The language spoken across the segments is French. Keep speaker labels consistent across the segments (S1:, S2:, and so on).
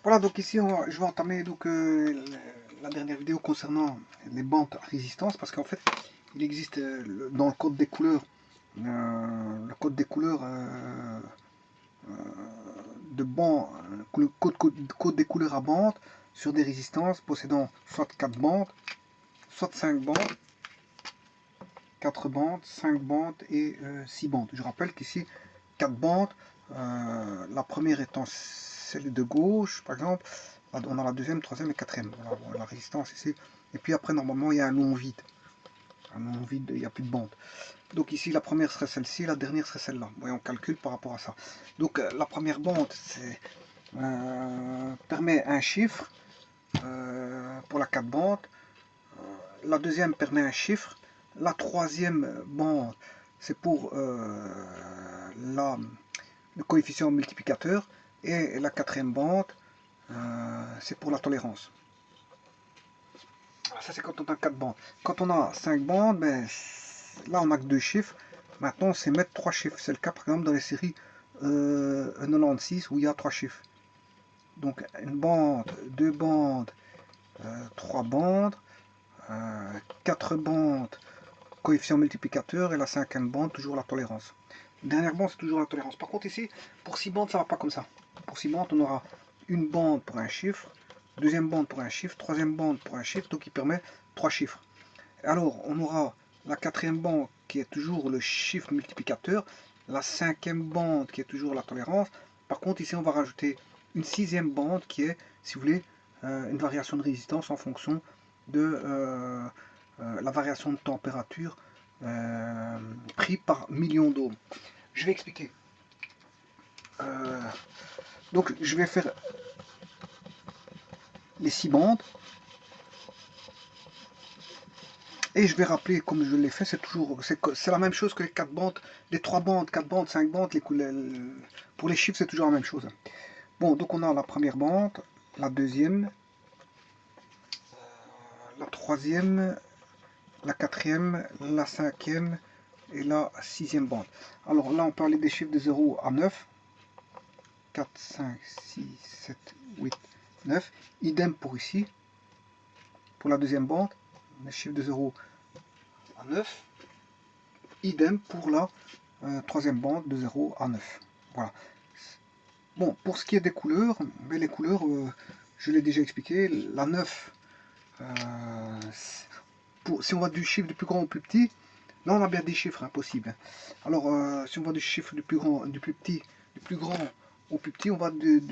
S1: Voilà, donc ici je vais entamer donc, la dernière vidéo concernant les bandes à résistance, parce qu'en fait il existe dans le code des couleurs, le code des couleurs de bandes, code des couleurs à bandes sur des résistances possédant soit 4 bandes, soit 5 bandes, 4 bandes, 5 bandes et 6 bandes. Je rappelle qu'ici 4 bandes, la première étant celle de gauche par exemple, on a la deuxième, troisième et quatrième. Voilà, la résistance ici. Et puis après, normalement, il y a un long vide. Un long vide, il n'y a plus de bande. Donc ici, la première serait celle-ci, la dernière serait celle-là. Ouais, on calcule par rapport à ça. Donc la première bande permet un chiffre pour la 4 bandes. La deuxième permet un chiffre. La troisième bande, c'est pour le coefficient multiplicateur. Et la quatrième bande, c'est pour la tolérance. Ça, c'est quand on a 4 bandes. Quand on a 5 bandes, ben, là, on n'a que 2 chiffres. Maintenant, c'est mettre 3 chiffres. C'est le cas, par exemple, dans les séries 96 où il y a 3 chiffres. Donc, une bande, 2 bandes, 3 bandes, 4 bandes, coefficient multiplicateur, et la cinquième bande, toujours la tolérance. Dernière bande, c'est toujours la tolérance. Par contre, ici, pour 6 bandes, ça ne va pas comme ça. Pour 6 bandes, on aura une bande pour un chiffre, deuxième bande pour un chiffre, troisième bande pour un chiffre, donc il permet 3 chiffres. Alors, on aura la quatrième bande qui est toujours le chiffre multiplicateur, la cinquième bande qui est toujours la tolérance. Par contre, ici, on va rajouter une sixième bande qui est, si vous voulez, une variation de résistance en fonction de la variation de température pris par million d'ohms. Je vais expliquer. Donc, je vais faire les 6 bandes. Et je vais rappeler, comme je l'ai fait, c'est la même chose que les 4 bandes, les 3 bandes, 4 bandes, 5 bandes, pour les chiffres c'est toujours la même chose. Bon, donc on a la première bande, la deuxième, la troisième, la quatrième, la cinquième et la sixième bande. Alors là on parlait des chiffres de 0 à 9, 4, 5, 6, 7, 8, 9, idem pour ici, pour la deuxième bande, les chiffres de 0 à 9, idem pour la troisième bande de 0 à 9. Voilà. Bon, pour ce qui est des couleurs, mais les couleurs, je l'ai déjà expliqué, la 9, si on va du chiffre du plus grand au plus petit, là on a bien des chiffres impossibles. Alors, si on va du chiffre du plus grand, du plus petit, du plus grand au plus petit, on va du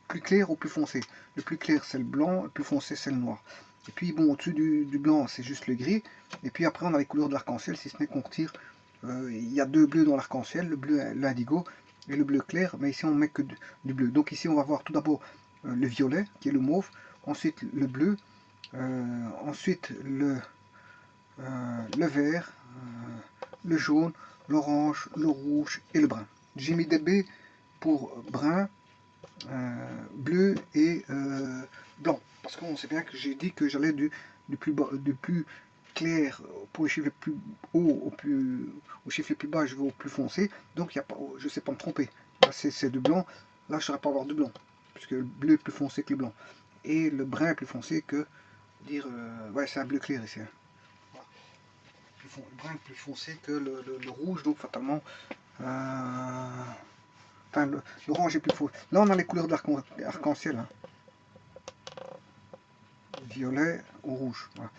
S1: plus clair au plus foncé. Le plus clair c'est le blanc, le plus foncé c'est le noir. Et puis bon, au-dessus du blanc c'est juste le gris. Et puis après on a les couleurs de l'arc-en-ciel, si ce n'est qu'on retire. Il y a 2 bleus dans l'arc-en-ciel, le bleu, l'indigo et le bleu clair, mais ici on met que du bleu. Donc ici on va voir tout d'abord le violet qui est le mauve, ensuite le bleu, ensuite le vert, le jaune, l'orange, le rouge et le brun. J'ai mis des B pour brun, bleu et blanc, parce qu'on sait bien que j'ai dit que j'allais du plus clair pour les chiffres les plus hauts au chiffre les plus bas, je vais au plus foncé, donc y a pas, je ne sais pas me tromper. Là c'est du blanc, là je ne saurais pas avoir du blanc, puisque le bleu est plus foncé que le blanc, et le brun est plus foncé que, dire, ouais c'est un bleu clair ici. Hein. Le brun est plus foncé que le rouge, donc fatalement, enfin l'orange est plus foncé. Là on a les couleurs de l'arc-en-ciel. Hein. Violet ou rouge. Voilà.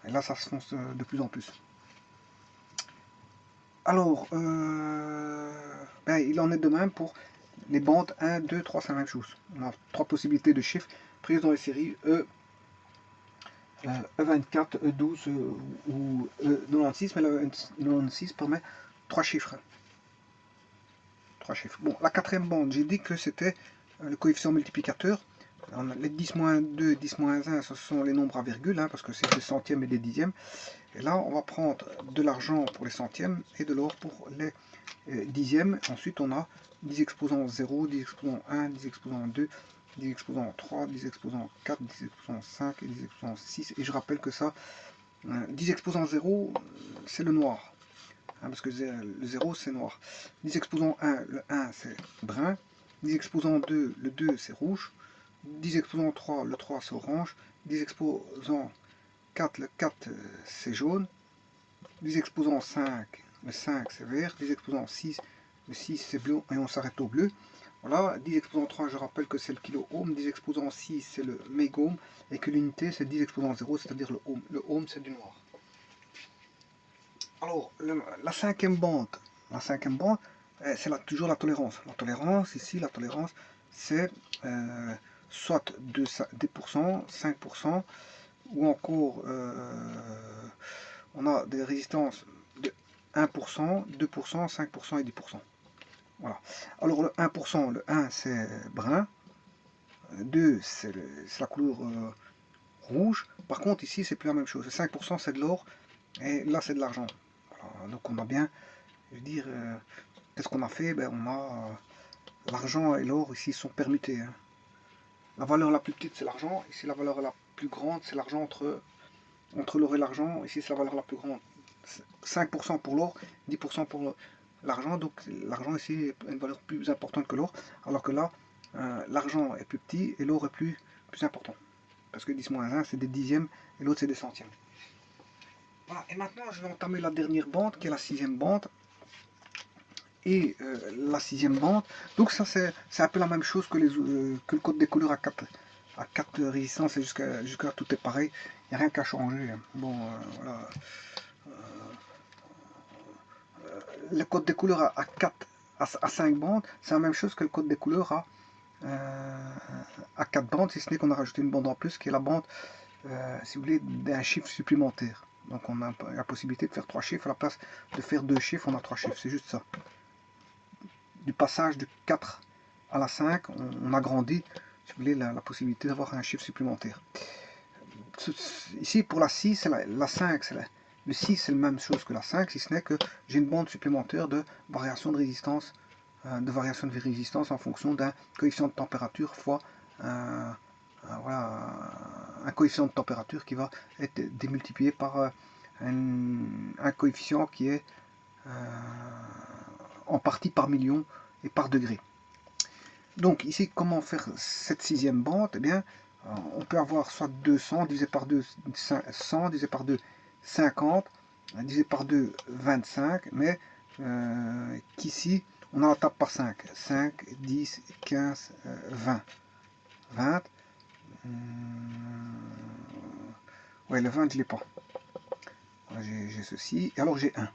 S1: Et là, ça se fonce de plus en plus. Alors, ben, il en est de même pour les bandes 1, 2, 3, c'est la même chose. On a 3 possibilités de chiffres prises dans les séries E24, E12 ou E96, mais le E96 permet 3 chiffres. 3 chiffres. Bon, la quatrième bande, j'ai dit que c'était le coefficient multiplicateur. Les 10-2, 10-1, ce sont les nombres à virgule, hein, parce que c'est des centièmes et des dixièmes. Et là, on va prendre de l'argent pour les centièmes et de l'or pour les dixièmes. Ensuite, on a 10 exposant 0, 10 exposant 1, 10 exposant 2, 10 exposant 3, 10 exposant 4, 10 exposant 5 et 10 exposant 6. Et je rappelle que ça, 10 exposant 0, c'est le noir. Hein, parce que le 0, c'est noir. 10 exposant 1, le 1, c'est brun. 10 exposant 2, le 2, c'est rouge. 10 exposants 3, le 3 c'est orange. 10 exposants 4, le 4 c'est jaune. 10 exposants 5, le 5 c'est vert. 10 exposants 6, le 6 c'est bleu et on s'arrête au bleu. Voilà, 10 exposants 3, je rappelle que c'est le kilo ohm, 10 exposants 6 c'est le mégohm et que l'unité c'est 10 exposants 0, c'est-à-dire le ohm. Le ohm c'est du noir. Alors, la cinquième bande, c'est toujours la tolérance. La tolérance, ici, la tolérance, c'est soit 2%, 5%, ou encore, on a des résistances de 1%, 2%, 5% et 10%. Voilà. Alors, le 1%, le 1, c'est brun. 2, c'est la couleur rouge. Par contre, ici, c'est plus la même chose. 5%, c'est de l'or, et là, c'est de l'argent. Voilà. Donc, on a bien... Je veux dire, qu'est-ce qu'on a fait? Ben, on a l'argent et l'or ici sont permutés. Hein. La valeur la plus petite c'est l'argent, ici la valeur la plus grande c'est l'argent entre l'or et l'argent, ici c'est la valeur la plus grande. 5% pour l'or, 10% pour l'argent, donc l'argent ici est une valeur plus importante que l'or, alors que là, l'argent est plus petit et l'or est plus important. Parce que 10-1 c'est des dixièmes et l'autre c'est des centièmes. Voilà, et maintenant je vais entamer la dernière bande qui est la sixième bande. Et la sixième bande. Donc ça c'est un peu la même chose que, que le code des couleurs à 4 résistances et jusqu'à tout est pareil. Il n'y a rien qu'à changer. Bon, voilà. Le code des couleurs à 4 à 5 bandes, c'est la même chose que le code des couleurs à 4 bandes, si ce n'est qu'on a rajouté une bande en plus qui est la bande, si vous voulez, d'un chiffre supplémentaire. Donc on a la possibilité de faire 3 chiffres à la place de faire 2 chiffres, on a 3 chiffres, c'est juste ça. Du passage du 4 à la 5, on agrandit, si vous voulez, la possibilité d'avoir un chiffre supplémentaire. Ici, pour la 6, la 5, le 6, c'est la même chose que la 5, si ce n'est que j'ai une bande supplémentaire de variation de résistance, en fonction d'un coefficient de température fois voilà, un coefficient de température qui va être démultiplié par un coefficient qui est en partie par million et par degré. Donc ici, comment faire cette sixième bande? Eh bien, on peut avoir soit 200 divisé par 2, 100 divisé par 2, 50, divisé par 2, 25, mais qu'ici, on a la table par 5. 5, 10, 15, 20. 20. Ouais, le 20, je ne l'ai pas. J'ai ceci. Et alors, j'ai 1.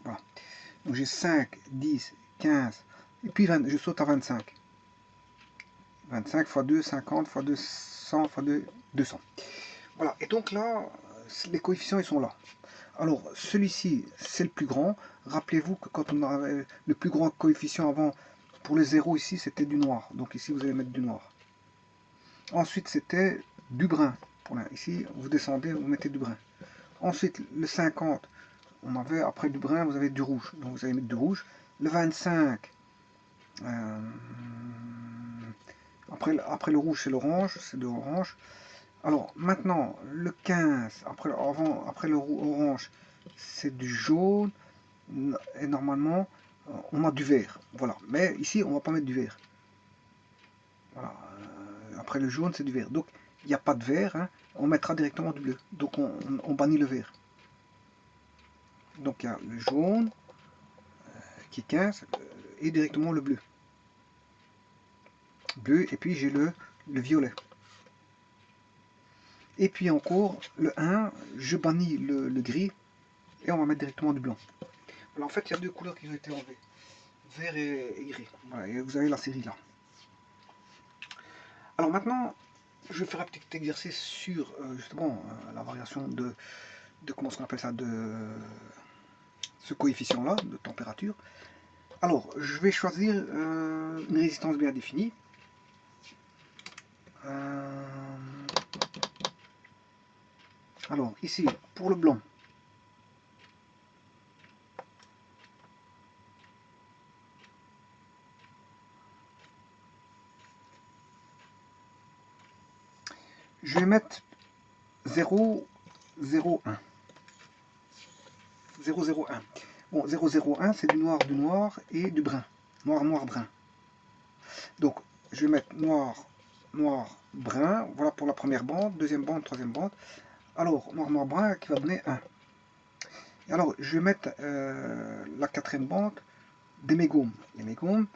S1: Voilà. Donc, j'ai 5, 10, 15. Et puis, 20, je saute à 25. 25 fois 2, 50 fois 2, 100 fois 2, 200. Voilà, et donc là, les coefficients, ils sont là. Alors, celui-ci, c'est le plus grand. Rappelez-vous que quand on avait le plus grand coefficient avant, pour les zéros ici, c'était du noir. Donc ici, vous allez mettre du noir. Ensuite, c'était du brun. Ici, vous descendez, vous mettez du brun. Ensuite, le 50, on avait, après du brun, vous avez du rouge. Donc vous allez mettre du rouge. Le 25, après le rouge, c'est l'orange, c'est de l'orange. Alors maintenant, le 15, après le orange, c'est du jaune. Et normalement, on a du vert. Voilà. Mais ici, on ne va pas mettre du vert. Voilà. Après le jaune, c'est du vert. Donc, il n'y a pas de vert. Hein. On mettra directement du bleu. Donc, on bannit le vert. Donc, il y a le jaune, qui est 15, et directement le bleu. Bleu, et puis j'ai le violet. Et puis encore, le 1, je bannis le gris, et on va mettre directement du blanc. Alors en fait, il y a deux couleurs qui ont été enlevées, vert et gris. Voilà, et vous avez la série là. Alors maintenant, je vais faire un petit exercice sur justement la variation de comment on appelle ça, de ce coefficient là de température. Alors, je vais choisir une résistance bien définie. Alors ici, pour le blanc, je vais mettre 0, 0, 1. 0, 0, 1. Bon, 0, 0, 1, c'est du noir et du brun. Noir, noir, brun. Donc, je vais mettre noir, noir, brun. Voilà pour la première bande, deuxième bande, troisième bande. Alors, noir, noir, brun qui va donner 1. Et alors, je vais mettre la quatrième bande des mégômes. Les mégômes,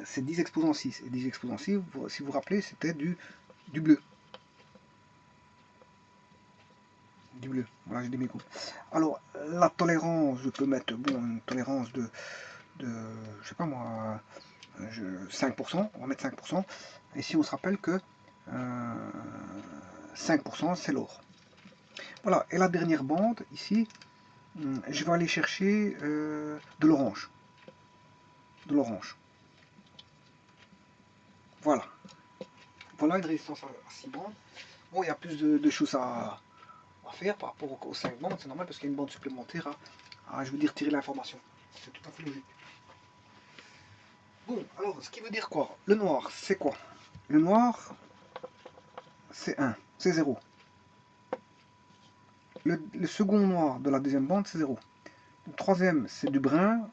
S1: c'est 10 exposant 6. Et 10 exposant 6, si vous vous rappelez, c'était du bleu. Du bleu. Voilà, j'ai des mégômes. Alors, la tolérance, je peux mettre une tolérance de je sais pas moi, 5%. On va mettre 5%. Et si on se rappelle que 5%, c'est l'or. Voilà. Et la dernière bande, ici, je vais aller chercher de l'orange. De l'orange. Voilà. Voilà une résistance à 6 bandes. Bon, il y a plus de choses à faire par rapport aux 5 bandes, c'est normal parce qu'il y a une bande supplémentaire à je veux dire, tirer l'information. C'est tout à fait logique. Bon, alors, ce qui veut dire quoi? Le noir, c'est quoi? Le noir, c'est 1, c'est 0. Le second noir de la deuxième bande, c'est 0. Le troisième, c'est du brun,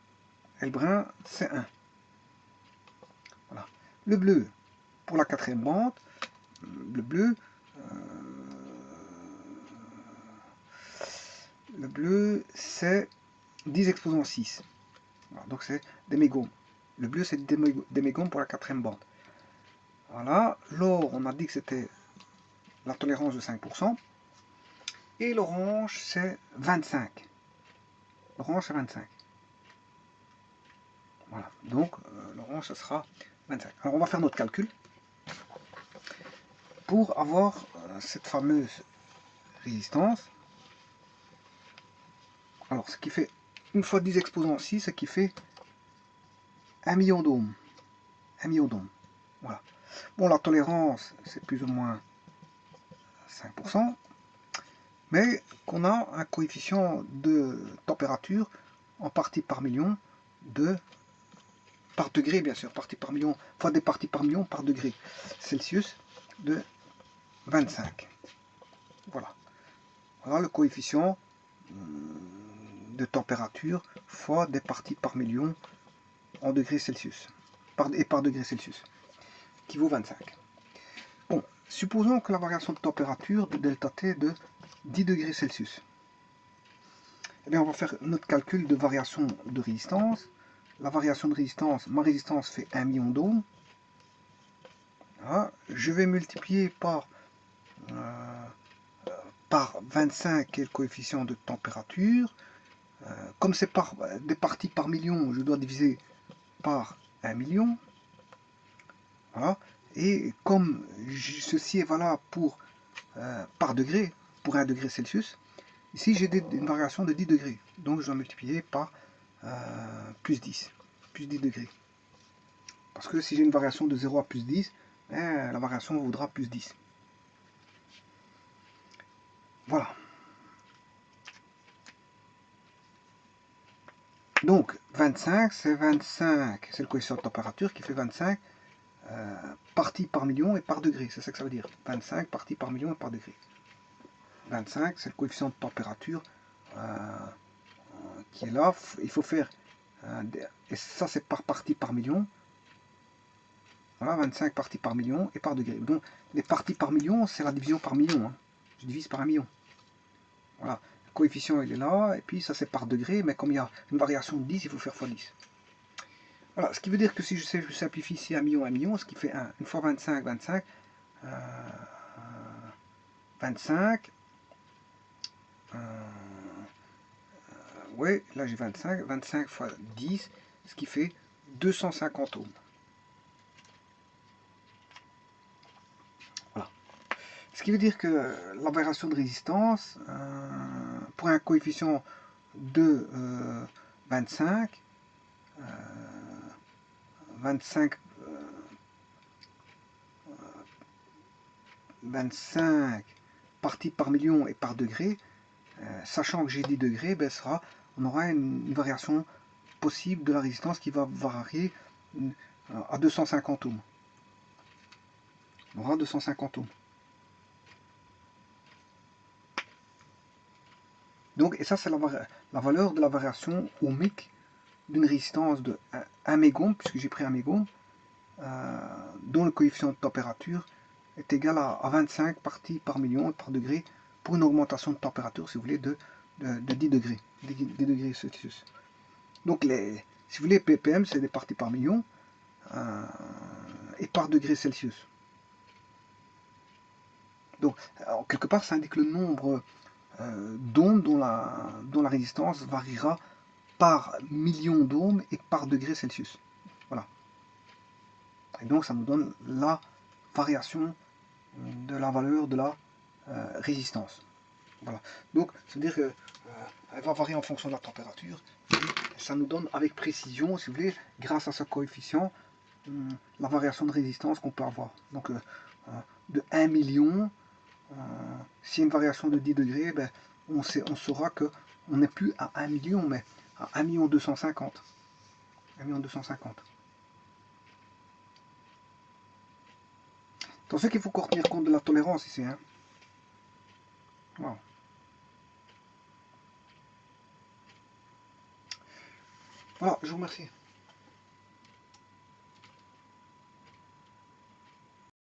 S1: et le brun, c'est 1. Voilà. Le bleu, pour la quatrième bande, le bleu, c'est 10 exposant 6. Voilà, donc c'est des mégômes. Le bleu, c'est des mégômes pour la quatrième bande. Voilà. L'or, on a dit que c'était la tolérance de 5%. Et l'orange, c'est 25. L'orange, c'est 25. Voilà. Donc, l'orange, ce sera 25. Alors, on va faire notre calcul pour avoir cette fameuse résistance. Alors, ce qui fait, une fois 10 exposant 6, ce qui fait 1 million d'ohms. 1 million d'ohms. Voilà. Bon, la tolérance, c'est plus ou moins 5%, mais qu'on a un coefficient de température en partie par million de, par degré bien sûr, partie par million, fois des parties par million par degré Celsius de 25. Voilà. Voilà le coefficient de température fois des parties par million en degrés Celsius, et par degré Celsius, qui vaut 25. Bon, supposons que la variation de température de delta T est de 10 degrés Celsius. Eh bien, on va faire notre calcul de variation de résistance. La variation de résistance, ma résistance fait 1 million d'ohms. Voilà. Je vais multiplier par 25, qui est le coefficient de température. Comme c'est par des parties par million, je dois diviser par 1 million. Voilà. Et comme ceci est valable pour par degré, pour 1 degré Celsius, ici j'ai une variation de 10 degrés. Donc je dois multiplier par plus 10 degrés. Parce que si j'ai une variation de 0 à plus 10, la variation vaudra plus 10. Voilà. Donc 25, c'est le coefficient de température qui fait 25 parties par million et par degré. C'est ça que ça veut dire. 25 parties par million et par degré. 25, c'est le coefficient de température qui est là. Il faut faire, et ça c'est par partie par million. Voilà, 25 parties par million et par degré. Donc les parties par million, c'est la division par million. Hein. Je divise par 1 million. Voilà, le coefficient il est là, et puis ça c'est par degré, mais comme il y a une variation de 10, il faut faire x 10. Voilà, ce qui veut dire que si je simplifie ici 1 million, ce qui fait 1, une fois 25, 25, 25, ouais, là j'ai 25, 25 fois 10, ce qui fait 250 ohms. Voilà. Ce qui veut dire que la variation de résistance, pour un coefficient de 25, 25 parties par million et par degré, sachant que j'ai 10 degrés, ben, on aura une variation possible de la résistance qui va varier à 250 ohms. On aura 250 ohms. Donc, et ça, c'est la valeur de la variation ohmique d'une résistance de 1 mégôme, puisque j'ai pris 1 mégôme, dont le coefficient de température est égal à 25 parties par million, par degré, pour une augmentation de température, si vous voulez, de 10 degrés, 10 degrés Celsius. Donc, si vous voulez, ppm, c'est des parties par million et par degré Celsius. Donc, quelque part, ça indique le nombre d'ohms dont la résistance variera par million d'ohms et par degré Celsius. Voilà. Et donc, ça nous donne la variation de la valeur de la résistance. Voilà. Donc, c'est-à-dire qu'elle va varier en fonction de la température. Et ça nous donne avec précision, si vous voulez, grâce à ce coefficient, la variation de résistance qu'on peut avoir. Donc, de 1 million, s'il y a une variation de 10 degrés, ben, on saura qu'on n'est plus à 1 million, mais à 1 250 000. 1 250 000. Attention qu'il faut encore tenir compte de la tolérance ici. Hein. Wow. Voilà, je vous remercie.